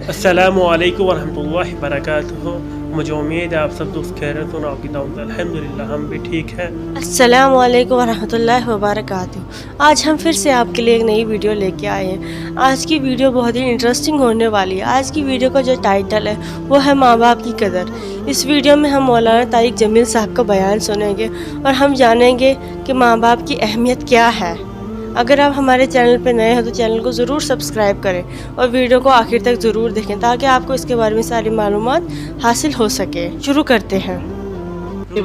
السلام علیکم ورحمۃ اللہ وبرکاتہ۔ مجھے امید ہے آپ سب دوست خیریت ہوں، آپ کی دعوت الحمدللہ ہم بھی ٹھیک ہیں۔ السلام علیکم ورحمۃ اللہ وبرکاتہ۔ آج ہم پھر سے آپ کے لیے ایک نئی ویڈیو لے کے آئے ہیں۔ آج کی ویڈیو بہت ہی انٹرسٹنگ ہونے والی ہے۔ آج کی ویڈیو کا جو ٹائٹل ہے وہ ہے ماں باپ کی قدر۔ اس ویڈیو میں ہم مولانا طارق جمیل صاحب کا بیان سنیں گے اور ہم جانیں گے کہ ماں باپ کی اہمیت کیا ہے۔ اگر آپ ہمارے چینل پہ نئے ہیں تو چینل کو ضرور سبسکرائب کریں اور ویڈیو کو آخر تک ضرور دیکھیں تاکہ آپ کو اس کے بارے میں ساری معلومات حاصل ہو سکے۔ شروع کرتے ہیں۔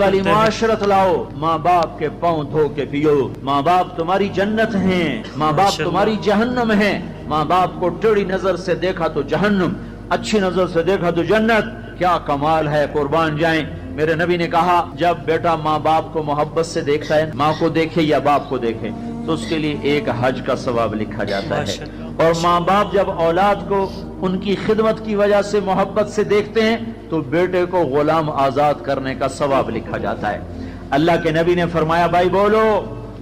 والی معاشرت لاؤ، ماں باپ کے پاؤں دھو کے پیو۔ ماں باپ تمہاری جنت ہیں، ماں باپ تمہاری جہنم ہیں۔ ماں باپ کو ٹیڑھی نظر سے دیکھا تو جہنم، اچھی نظر سے دیکھا تو جنت۔ کیا کمال ہے، قربان جائیں۔ میرے نبی نے کہا جب بیٹا ماں باپ کو محبت سے دیکھتا ہے، ماں کو دیکھے یا باپ کو دیکھے، تو اس کے لیے ایک حج کا ثواب لکھا جاتا ہے۔ اور ماں باپ جب اولاد کو ان کی خدمت کی وجہ سے محبت سے دیکھتے ہیں تو بیٹے کو غلام آزاد کرنے کا ثواب لکھا جاتا ہے۔ اللہ کے نبی نے فرمایا، بھائی بولو،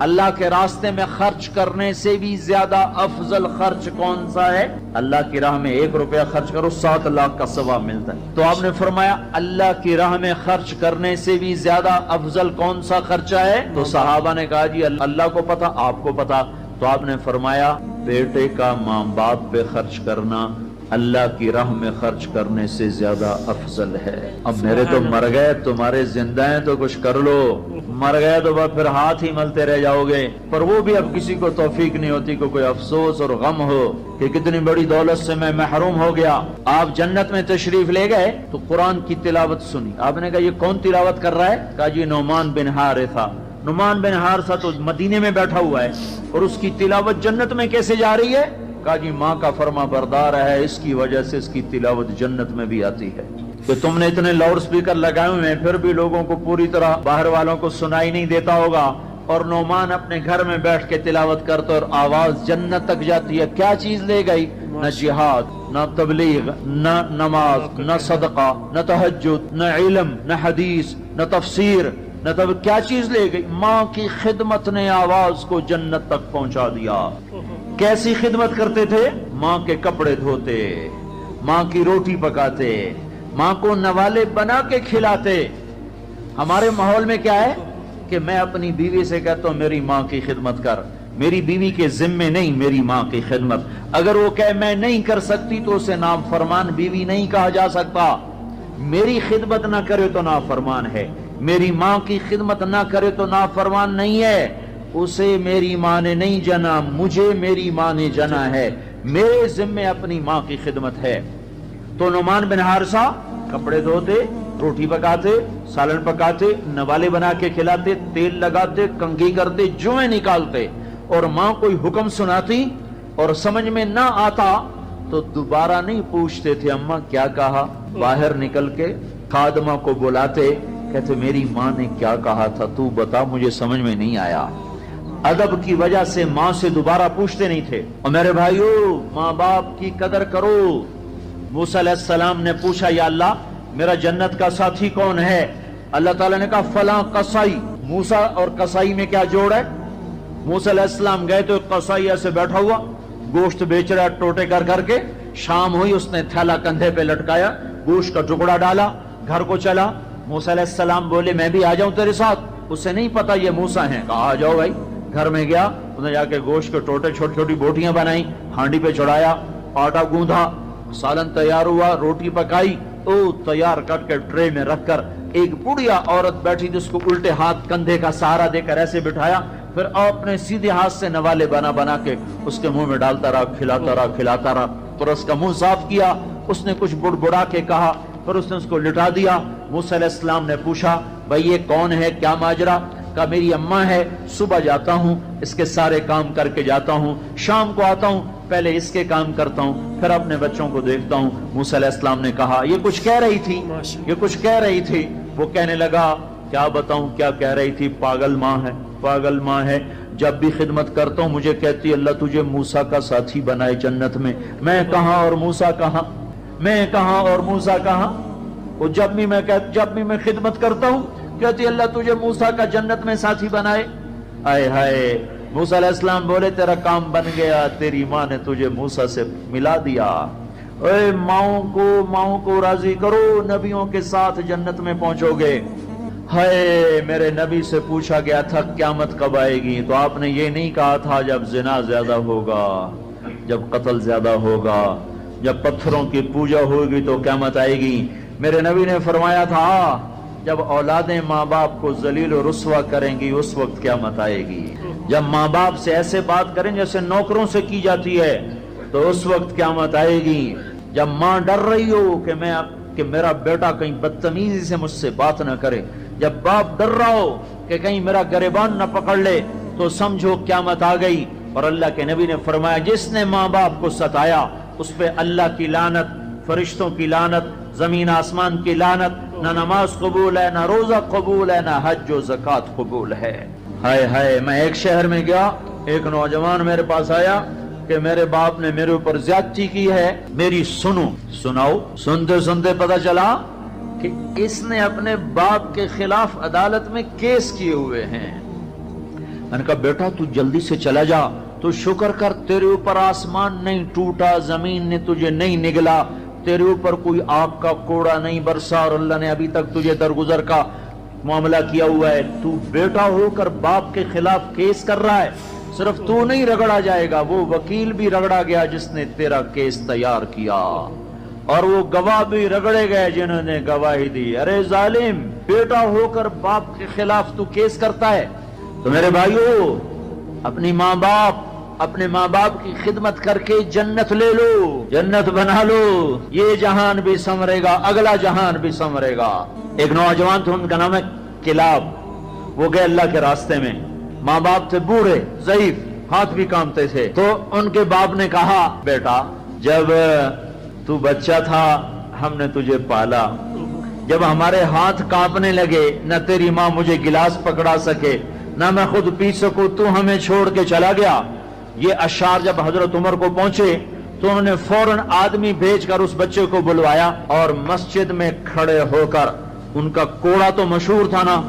اللہ کے راستے میں خرچ کرنے سے بھی زیادہ افضل خرچ کون سا ہے؟ اللہ کی راہ میں 1 روپیہ خرچ کرو 7 لاکھ کا ثواب ملتا ہے۔ تو آپ نے فرمایا اللہ کی راہ میں خرچ کرنے سے بھی زیادہ افضل کون سا خرچہ ہے؟ تو صحابہ نے کہا جی اللہ کو پتا، آپ کو پتا۔ تو آپ نے فرمایا بیٹے کا ماں باپ پہ خرچ کرنا اللہ کی راہ میں خرچ کرنے سے زیادہ افضل ہے۔ اب میرے تو مر گئے، تمہارے زندہ ہیں تو کچھ کر لو، مر گئے تو پھر ہاتھ ہی ملتے رہ جاؤ گے۔ پر وہ بھی اب کسی کو توفیق نہیں ہوتی کہ کوئی افسوس اور غم ہو کہ کتنی بڑی دولت سے میں محروم ہو گیا۔ آپ جنت میں تشریف لے گئے تو قرآن کی تلاوت سنی۔ آپ نے کہا یہ کون تلاوت کر رہا ہے؟ کہا جی نعمان بن حارثہ۔ نعمان بن حارثہ تو مدینے میں بیٹھا ہوا ہے اور اس کی تلاوت جنت میں کیسے جا رہی ہے؟ کہا جی ماں کا فرما بردار ہے، اس کی وجہ سے اس کی تلاوت جنت میں بھی آتی ہے۔ کہ تم نے اتنے لاؤڈ سپیکر لگائے ہوئے ہیں پھر بھی لوگوں کو پوری طرح باہر والوں کو سنائی نہیں دیتا ہوگا، اور نعمان اپنے گھر میں بیٹھ کے تلاوت کرتا اور آواز جنت تک جاتی ہے۔ کیا چیز لے گئی؟ نہ جہاد، نہ تبلیغ، نہ نماز، نہ صدقہ، نہ تہجد، نہ علم، نہ حدیث، نہ تفسیر، نہ کیا چیز لے گئی؟ ماں کی خدمت نے آواز کو جنت تک پہنچا دیا۔ کیسی خدمت کرتے تھے؟ ماں کے کپڑے دھوتے، ماں کی روٹی پکاتے، ماں کو نوالے بنا کے کھلاتے۔ ہمارے ماحول میں کیا ہے کہ میں اپنی بیوی سے کہتا ہوں میری ماں کی خدمت کر، میری بیوی کے ذمے نہیں میری ماں کی خدمت۔ اگر وہ کہے میں نہیں کر سکتی تو اسے نافرمان بیوی نہیں کہا جا سکتا۔ میری خدمت نہ کرے تو نافرمان ہے، میری ماں کی خدمت نہ کرے تو نافرمان نہیں ہے۔ اسے میری ماں نے نہیں جنا، مجھے میری ماں نے جنا ہے، میرے ذمے اپنی ماں کی خدمت ہے۔ تو نعمان بن حارثہ کپڑے دھوتے، روٹی پکاتے، سالن پکاتے، نوالے بنا کے کھلاتے، تیل لگاتے، کنگھی کرتے، جوئیں نکالتے، اور ماں کوئی حکم سناتی اور سمجھ میں نہ آتا تو دوبارہ نہیں پوچھتے تھے اماں کیا کہا، باہر نکل کے خادمہ کو بلاتے، کہتے میری ماں نے کیا کہا تھا تو بتا، مجھے سمجھ میں نہیں آیا۔ ادب کی وجہ سے ماں سے دوبارہ پوچھتے نہیں تھے۔ اور میرے بھائیو، ماں باپ کی قدر کرو۔ موسیٰ علیہ السلام نے پوچھا یا اللہ میرا جنت کا ساتھی کون ہے؟ اللہ تعالیٰ نے کہا فلاں قصائی۔ موسیٰ اور قصائی میں کیا جوڑ ہے؟ موسیٰ علیہ السلام گئے تو ایک قصائی ایسے بیٹھا ہوا گوشت بیچ رہا ٹوٹے کر کر کے۔ شام ہوئی، اس نے تھیلا کندھے پہ لٹکایا، گوشت کا ٹکڑا ڈالا، گھر کو چلا۔ موسیٰ علیہ السلام بولے میں بھی آ جاؤں تیرے ساتھ؟ اسے نہیں پتا یہ موسیٰ ہیں۔ کہا آ جاؤ بھائی۔ گھر میں گیا، انہوں نے جا کے گوشت کے ٹوٹے چھوٹی چھوٹی بوٹیاں بنائی، ہانڈی پہ چڑھایا، آٹا گوندھا، سالن تیار ہوا، روٹی پکائی، تیار کر کے ٹرے میں رکھ کر ایک بڑھیا عورت بیٹھی جس کو الٹے ہاتھ کندھے کا سہارا دے کر ایسے بٹھایا، پھر اپنے سیدھے ہاتھ سے نوالے بنا بنا کے اس کے منہ میں ڈالتا رہا، کھلاتا رہا، پھر اس کا منہ صاف کیا۔ اس نے کچھ بڑبڑا کے کہا، پھر اس نے اس کو لٹا دیا۔ موسیٰ علیہ السلام نے پوچھا بھائی یہ کون ہے، کیا ماجرا؟ کہا میری اماں ہے، صبح جاتا ہوں اس کے سارے کام کر کے جاتا ہوں، شام کو آتا ہوں پہلے اس کے کام کرتا ہوں، پھر اپنے بچوں کو دیکھتا ہوں۔ موسیٰ علیہ السلام نے کہا یہ کچھ کہہ رہی تھی، یہ کچھ کہہ رہی تھی۔ وہ کہنے لگا کیا بتاؤں کیا کہہ رہی تھی؟ پاگل ماں ہے، پاگل ماں ہے، جب بھی خدمت کرتا ہوں مجھے کہتی اللہ تجھے موسیٰ کا ساتھی بنائے جنت میں۔ میں کہاں اور موسیٰ کہاں، میں کہاں اور موسیٰ کہاں؟ وہ جب بھی میں خدمت کرتا ہوں کہتی اللہ تجھے موسیٰ کا جنت میں ساتھی بنائے۔ آئے ہائے، موسیٰ علیہ السلام بولے تیرا کام بن گیا، تیری ماں نے تجھے موسیٰ سے ملا دیا۔ اے ماؤں کو راضی کرو، نبیوں کے ساتھ جنت میں پہنچو گے۔ ہائے میرے نبی سے پوچھا گیا تھا قیامت کب آئے گی، تو آپ نے یہ نہیں کہا تھا جب زنا زیادہ ہوگا، جب قتل زیادہ ہوگا، جب پتھروں کی پوجا ہوگی تو قیامت آئے گی۔ میرے نبی نے فرمایا تھا جب اولادیں ماں باپ کو ذلیل و رسوا کریں گی اس وقت قیامت آئے گی۔ جب ماں باپ سے ایسے بات کریں جیسے نوکروں سے کی جاتی ہے تو اس وقت قیامت آئے گی۔ جب ماں ڈر رہی ہو کہ میرا بیٹا کہیں بدتمیزی سے مجھ سے بات نہ کرے، جب باپ ڈر رہا ہو کہ کہیں میرا گریبان نہ پکڑ لے، تو سمجھو قیامت آ گئی۔ اور اللہ کے نبی نے فرمایا جس نے ماں باپ کو ستایا اس پہ اللہ کی لعنت، فرشتوں کی لعنت، زمین آسمان کی لعنت، نہ نماز قبول ہے، نہ روزہ قبول ہے، نہ حج و زکوٰۃ قبول ہے۔ ہائے ہائے، میں ایک شہر میں گیا، ایک نوجوان میرے پاس آیا کہ میرے باپ نے میرے اوپر زیادتی کی ہے، میری سناؤ۔ سنتے سنتے پتہ چلا کہ اس نے اپنے باپ کے خلاف عدالت میں کیس کیے ہوئے ہیں۔ میں نے کہا بیٹا تو جلدی سے چلا جا، تو شکر کر تیرے اوپر آسمان نہیں ٹوٹا، زمین نے تجھے نہیں نگلا، تیرے اوپر کوئی آگ کا کوڑا نہیں برسا، اور اللہ نے ابھی تک تجھے درگزر کا معاملہ کیا ہوا ہے۔ تو بیٹا ہو کر باپ کے خلاف کیس کر رہا ہے، صرف تو نہیں رگڑا جائے گا، وہ وکیل بھی رگڑا گیا جس نے تیرا کیس تیار کیا، اور وہ گواہ بھی رگڑے گئے جنہوں نے گواہی دی۔ ارے ظالم، بیٹا ہو کر باپ کے خلاف تو کیس کرتا ہے۔ تو میرے بھائیو، اپنے ماں باپ کی خدمت کر کے جنت لے لو، جنت بنا لو، یہ جہان بھی سنورے گا، اگلا جہان بھی سنورے گا۔ ایک نوجوان تھے، ان کا نام ہے کلاب، وہ گئے اللہ کے راستے میں، ماں باپ تھے بوڑھے ضعیف، ہاتھ بھی کامتے تھے، تو ان کے باپ نے کہا بیٹا جب تو بچہ تھا ہم نے تجھے پالا، جب ہمارے ہاتھ کانپنے لگے نہ تیری ماں مجھے گلاس پکڑا سکے نہ میں خود پی سکوں، تو ہمیں چھوڑ کے چلا گیا۔ یہ اشعار جب حضرت عمر کو پہنچے تو انہوں نے فوراً آدمی بھیج کر اس بچے کو بلوایا، اور مسجد میں کھڑے ہو کر ان کا کوڑا تو مشہور تھا نا،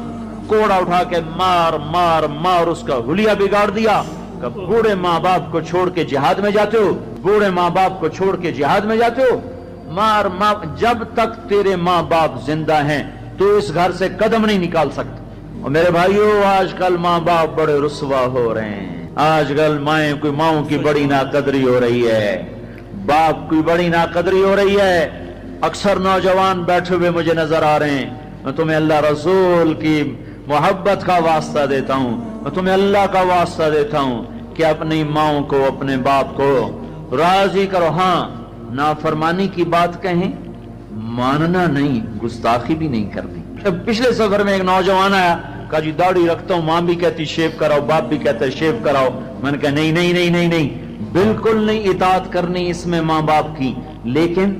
کوڑا اٹھا کے مار مار مار اس کا حلیہ بگاڑ دیا۔ کہ بوڑھے ماں باپ کو چھوڑ کے جہاد میں جاتے ہو، بوڑھے ماں باپ کو چھوڑ کے جہاد میں جاتے ہو، مار مار، جب تک تیرے ماں باپ زندہ ہیں تو اس گھر سے قدم نہیں نکال سکتا۔ اور میرے بھائیو، آج کل ماں باپ بڑے رسوا ہو رہے ہیں، آج کل ماؤں کی بڑی ناقدری ہو رہی ہے، باپ کی بڑی ناقدری ہو رہی ہے۔ اکثر نوجوان بیٹھے ہوئے مجھے نظر آ رہے ہیں، میں تمہیں اللہ رسول کی محبت کا واسطہ دیتا ہوں، میں تمہیں اللہ کا واسطہ دیتا ہوں کہ اپنی ماؤں کو، اپنے باپ کو راضی کرو۔ ہاں، نافرمانی کی بات کہیں، ماننا نہیں، گستاخی بھی نہیں کرنی۔ پچھلے سفر میں ایک نوجوان آیا، کہا جی داڑھی رکھتا ہوں، ماں بھی کہتی شیو کراؤ، باپ بھی کہتا ہے شیو کراؤ۔ میں نے کہا نہیں نہیں نہیں نہیں نہیں، بالکل نہیں اطاعت کرنی اس میں ماں باپ کی، لیکن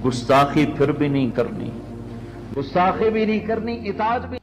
گستاخی پھر بھی نہیں کرنی، گستاخی بھی نہیں کرنی، اطاعت بھی